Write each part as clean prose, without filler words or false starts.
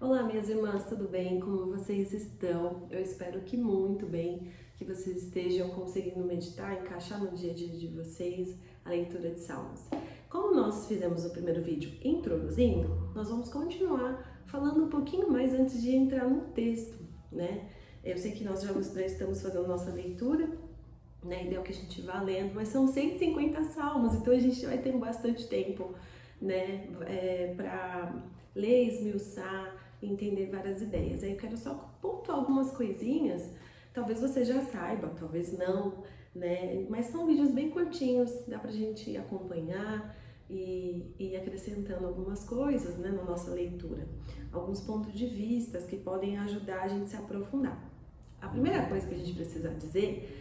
Olá, minhas irmãs, tudo bem? Como vocês estão? Eu espero que muito bem, que vocês estejam conseguindo meditar, encaixar no dia a dia de vocês a leitura de Salmos. Como nós fizemos o primeiro vídeo introduzindo, nós vamos continuar falando um pouquinho mais antes de entrar no texto, né? Eu sei que nós já estamos fazendo nossa leitura, né? Ideal que a gente vá lendo, mas são 150 salmos, então a gente vai ter bastante tempo, né? Para ler, esmiuçar, entender várias ideias. Aí eu quero só pontuar algumas coisinhas, talvez você já saiba, talvez não, né? Mas são vídeos bem curtinhos, dá pra gente acompanhar e ir acrescentando algumas coisas, né, na nossa leitura. Alguns pontos de vista que podem ajudar a gente a se aprofundar. A primeira coisa que a gente precisa dizer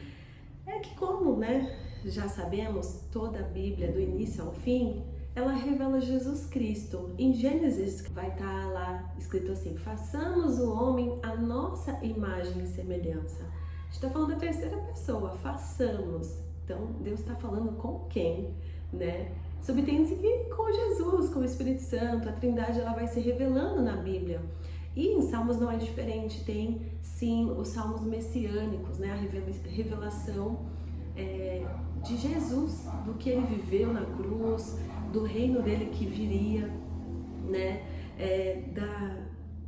é que, como, né, já sabemos, toda a Bíblia, do início ao fim, ela revela Jesus Cristo. Em Gênesis vai estar lá escrito assim: façamos o homem a nossa imagem e semelhança. A gente está falando da terceira pessoa, façamos. Então, Deus está falando com quem, né? Subtende-se que com Jesus, com o Espírito Santo, a Trindade ela vai se revelando na Bíblia. E em Salmos não é diferente, tem sim os Salmos messiânicos, né? A revelação de Jesus, do que ele viveu na cruz, do reino dele que viria, né?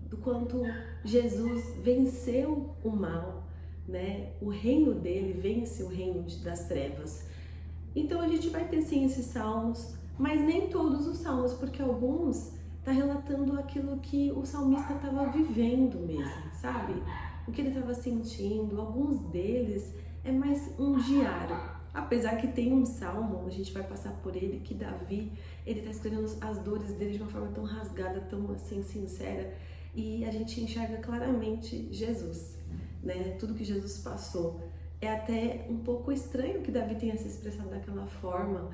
Do quanto Jesus venceu o mal, né? O reino dele vence o reino das trevas. Então a gente vai ter sim esses salmos, mas nem todos os salmos, porque alguns tá relatando aquilo que o salmista estava vivendo mesmo, sabe? O que ele estava sentindo. Alguns deles é mais um diário. Apesar que tem um salmo, a gente vai passar por ele, que Davi, ele tá escrevendo as dores dele de uma forma tão rasgada, tão assim sincera, e a gente enxerga claramente Jesus, né? Tudo que Jesus passou. É até um pouco estranho que Davi tenha se expressado daquela forma,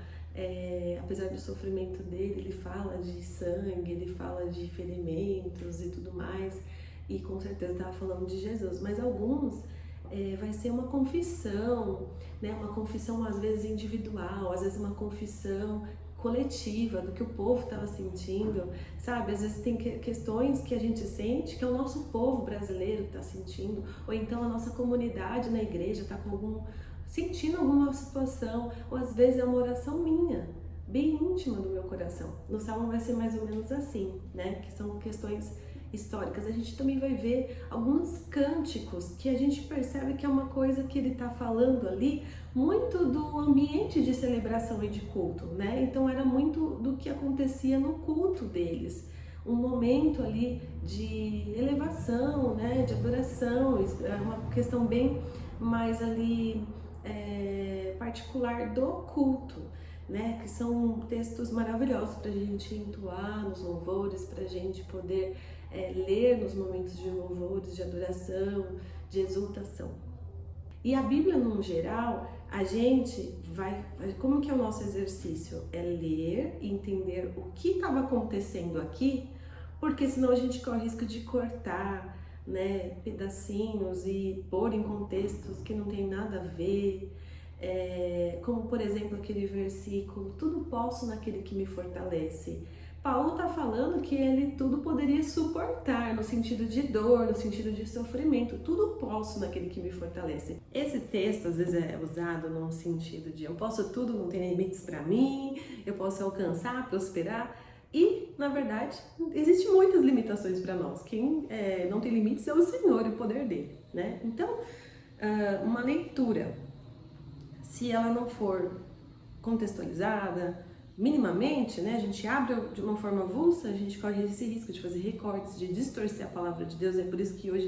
apesar do sofrimento dele, ele fala de sangue, ele fala de ferimentos e tudo mais, e com certeza estava falando de Jesus, mas alguns vai ser uma confissão, né? Uma confissão às vezes individual, às vezes uma confissão coletiva do que o povo estava sentindo, sabe? Às vezes tem questões que a gente sente que é o nosso povo brasileiro que está sentindo, ou então a nossa comunidade na igreja está sentindo alguma situação, ou às vezes é uma oração minha, bem íntima do meu coração. No Salmo vai ser mais ou menos assim, né? Que são questões históricas. A gente também vai ver alguns cânticos que a gente percebe que é uma coisa que ele está falando ali, muito do ambiente de celebração e de culto, né? Então era muito do que acontecia no culto deles, um momento ali de elevação, né? De adoração, é uma questão bem mais ali particular do culto, né? Que são textos maravilhosos para a gente entoar nos louvores, para a gente poder ler nos momentos de louvores, de adoração, de exultação. E a Bíblia, no geral, a gente vai... Como que é o nosso exercício? É ler e entender o que estava acontecendo aqui, porque senão a gente corre o risco de cortar, né, pedacinhos e pôr em contextos que não tem nada a ver. Como, por exemplo, aquele versículo: tudo posso naquele que me fortalece. Paulo está falando que ele tudo poderia suportar, no sentido de dor, no sentido de sofrimento. Tudo posso naquele que me fortalece. Esse texto às vezes é usado num sentido de eu posso tudo, não tem limites para mim, eu posso alcançar, prosperar. E, na verdade, existem muitas limitações para nós. Quem não tem limites é o Senhor e o poder dele, né? Então, uma leitura, se ela não for contextualizada, minimamente, né, a gente abre de uma forma avulsa, a gente corre esse risco de fazer recortes, de distorcer a palavra de Deus. É por isso que hoje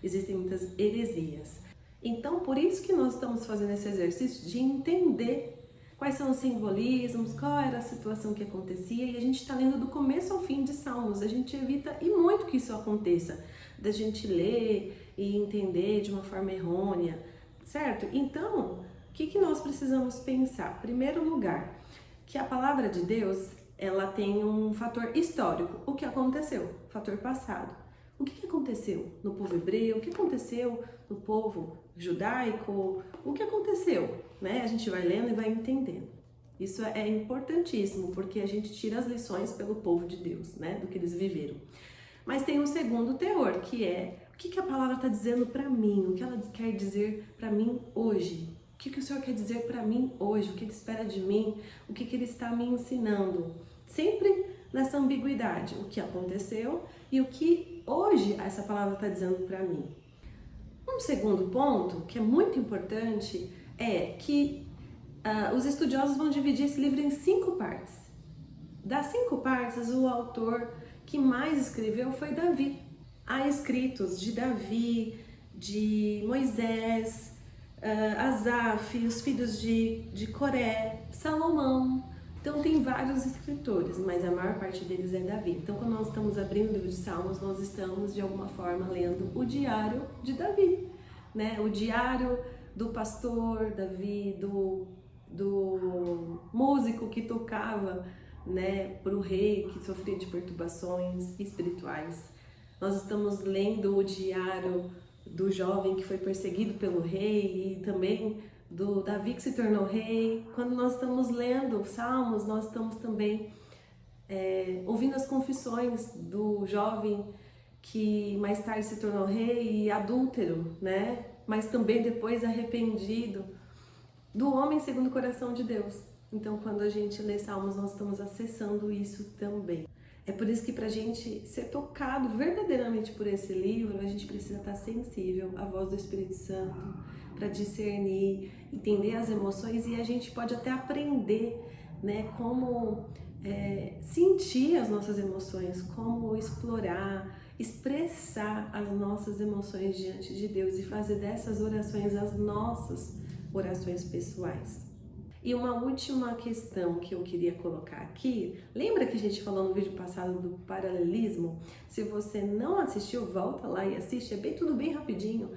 existem muitas heresias. Então, por isso que nós estamos fazendo esse exercício de entender quais são os simbolismos, qual era a situação que acontecia, e a gente está lendo do começo ao fim de Salmos. A gente evita e muito que isso aconteça, da gente ler e entender de uma forma errônea, certo? Então, o que nós precisamos pensar? Em primeiro lugar, que a palavra de Deus, ela tem um fator histórico. O que aconteceu? Fator passado. O que aconteceu no povo hebreu? O que aconteceu no povo judaico? O que aconteceu? Né? A gente vai lendo e vai entendendo. Isso é importantíssimo, porque a gente tira as lições pelo povo de Deus, né? Do que eles viveram. Mas tem um segundo teor, que é o que a palavra está dizendo para mim, o que ela quer dizer para mim hoje. O que o Senhor quer dizer para mim hoje, o que Ele espera de mim, o que Ele está me ensinando. Sempre nessa ambiguidade, o que aconteceu e o que hoje essa palavra está dizendo para mim. Um segundo ponto, que é muito importante, é que os estudiosos vão dividir esse livro em 5 partes. Das 5 partes, o autor que mais escreveu foi Davi. Há escritos de Davi, de Moisés, Asaf, os filhos de Coré, Salomão. Então tem vários escritores, mas a maior parte deles é Davi. Então quando nós estamos abrindo o livro de Salmos, nós estamos de alguma forma lendo o diário de Davi, né? O diário do pastor Davi, do músico que tocava, né, para o rei que sofria de perturbações espirituais. Nós estamos lendo o diário do jovem que foi perseguido pelo rei e também do Davi que se tornou rei. Quando nós estamos lendo Salmos, nós estamos também ouvindo as confissões do jovem que mais tarde se tornou rei e adúltero, né? Mas também depois arrependido, do homem segundo o coração de Deus. Então, quando a gente lê Salmos, nós estamos acessando isso também. É por isso que para a gente ser tocado verdadeiramente por esse livro, a gente precisa estar sensível à voz do Espírito Santo, para discernir, entender as emoções, e a gente pode até aprender, né, como sentir as nossas emoções, como explorar, expressar as nossas emoções diante de Deus e fazer dessas orações as nossas orações pessoais. E uma última questão que eu queria colocar aqui, lembra que a gente falou no vídeo passado do paralelismo? Se você não assistiu, volta lá e assiste, tudo bem rapidinho.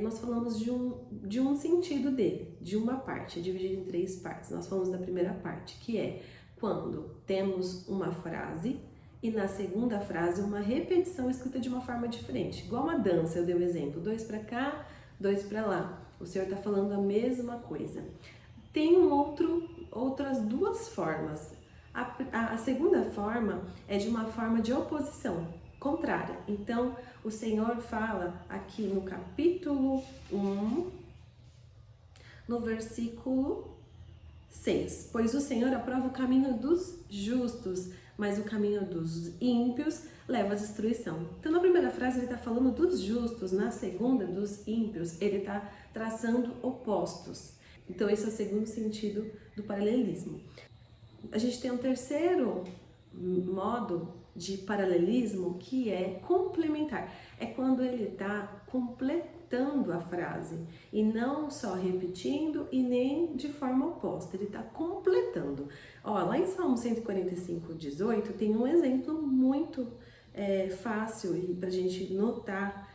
Nós falamos de um sentido dele, de uma parte, é dividido em 3 partes. Nós falamos da primeira parte, que é quando temos uma frase e na segunda frase uma repetição escrita de uma forma diferente. Igual uma dança, eu dei o exemplo, 2 para cá, 2 para lá. O Senhor está falando a mesma coisa. Tem outras 2 formas. A segunda forma é de uma forma de oposição, contrária. Então, o Senhor fala aqui no capítulo 1, no versículo 6. Pois o Senhor aprova o caminho dos justos, mas o caminho dos ímpios leva à destruição. Então, na primeira frase ele está falando dos justos, na segunda, dos ímpios, ele está traçando opostos. Então, esse é o segundo sentido do paralelismo. A gente tem um terceiro modo de paralelismo que é complementar. É quando ele está completando a frase e não só repetindo e nem de forma oposta, ele está completando. Lá em Salmo 145, 18 tem um exemplo muito fácil para a gente notar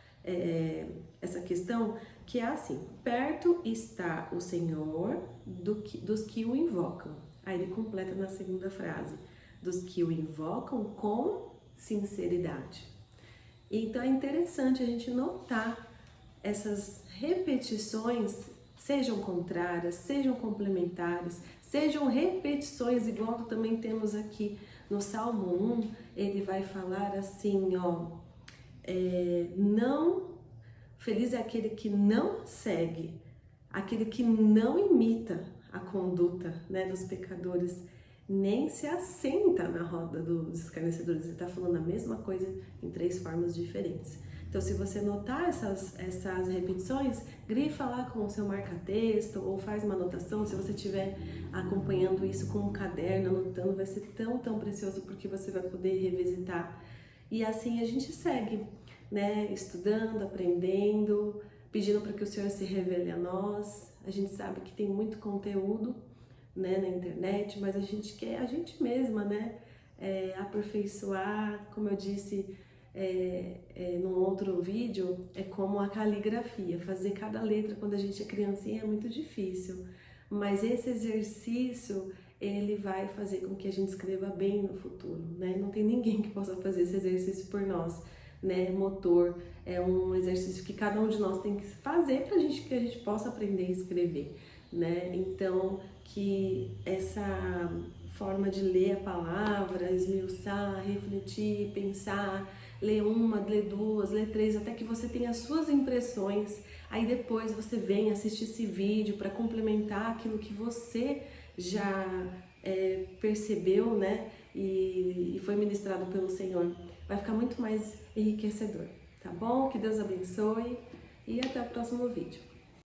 essa questão, que é assim: perto está o Senhor dos que o invocam. Aí ele completa na segunda frase: dos que o invocam com sinceridade. Então é interessante a gente notar essas repetições, sejam contrárias, sejam complementares, sejam repetições, igual também temos aqui no Salmo 1, ele vai falar assim, feliz é aquele que não segue, aquele que não imita a conduta, né, dos pecadores, nem se assenta na roda dos escarnecedores. Ele está falando a mesma coisa em 3 formas diferentes. Então, se você notar essas repetições, grifa lá com o seu marca-texto ou faz uma anotação. Se você estiver acompanhando isso com um caderno, anotando, vai ser tão precioso, porque você vai poder revisitar. E assim a gente segue, né? Estudando, aprendendo, pedindo para que o Senhor se revele a nós. A gente sabe que tem muito conteúdo, né, na internet, mas a gente quer a gente mesma, né? Aperfeiçoar, como eu disse num outro vídeo, é como a caligrafia. Fazer cada letra quando a gente é criancinha é muito difícil, mas esse exercício ele vai fazer com que a gente escreva bem no futuro, né? Não tem ninguém que possa fazer esse exercício por nós, né? Motor é um exercício que cada um de nós tem que fazer para que a gente possa aprender a escrever, né? Então, que essa forma de ler a palavra, esmiuçar, refletir, pensar, ler uma, ler duas, ler três, até que você tenha as suas impressões. Aí depois você vem assistir esse vídeo para complementar aquilo que você já percebeu, né? E foi ministrado pelo Senhor. Vai ficar muito mais enriquecedor, tá bom? Que Deus abençoe e até o próximo vídeo.